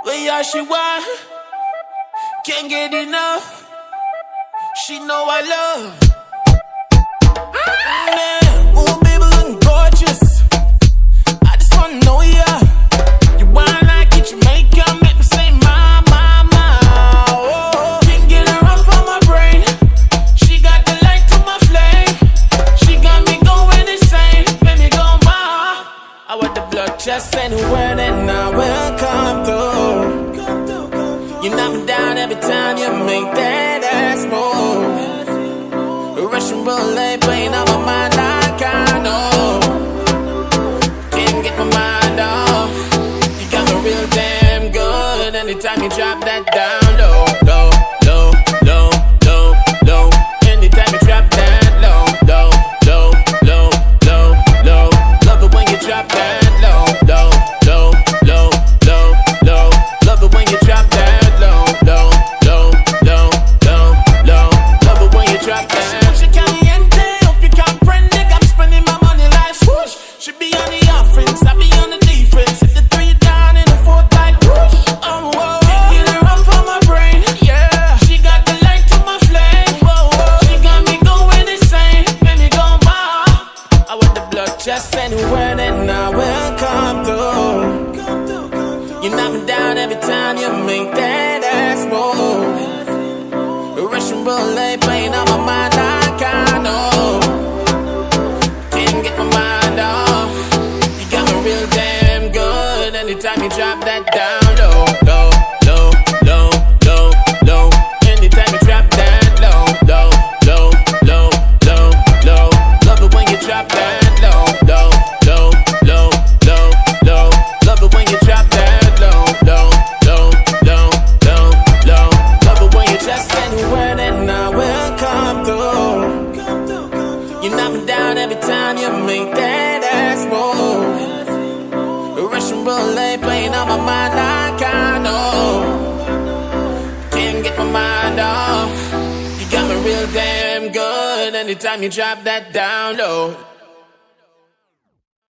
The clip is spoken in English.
Well, yeah, she want, can't get enough. She know I love. Man, ooh, baby, looking gorgeous. I just wanna know ya. You wanna like it, you make her make me say my. Oh, can't get her off on my brain. She got the light to my flame. She got me going insane. Make me go ma. I want the blood just anywhere that I will come through. You knock me down every time you make that ass move. Russian roulette playing on my mind like I know. Can't get my mind off. You got me real damn good. Anytime you drop that down low, low, low, low, low, low. Anytime you drop that low, low, low, low, low, low. Love it when you drop that low, low, low, low, low, low. Love it when you drop that low, low, low, low, low, low. Love it when you drop that. She be on the offense, I be on the defense. Hit the three down in the fourth like whoosh. Oh, whoa. Can't get her up on my brain, yeah. She got the light to my flame, whoa, whoa. She got me going insane, make me go ma. I want the blood just anywhere that I will come through. You knock me down every time you make that ass move. Russian roulette playing on my mind like I know. Can't get my mind off. You got me real damn good. Anytime you drop that down low, low, low, low, low, low. Anytime you drop that low, low, low, low, low, low. Love it when you drop that low, low, low, low, low, low. Love it when you drop that low, low, low, low, low, low. Love it when you just anywhere that I will come through. You knock me down every time you make that ass move. Russian roulette playing on my mind like I know. Can't get my mind off. You got me real damn good. Anytime you drop that down low.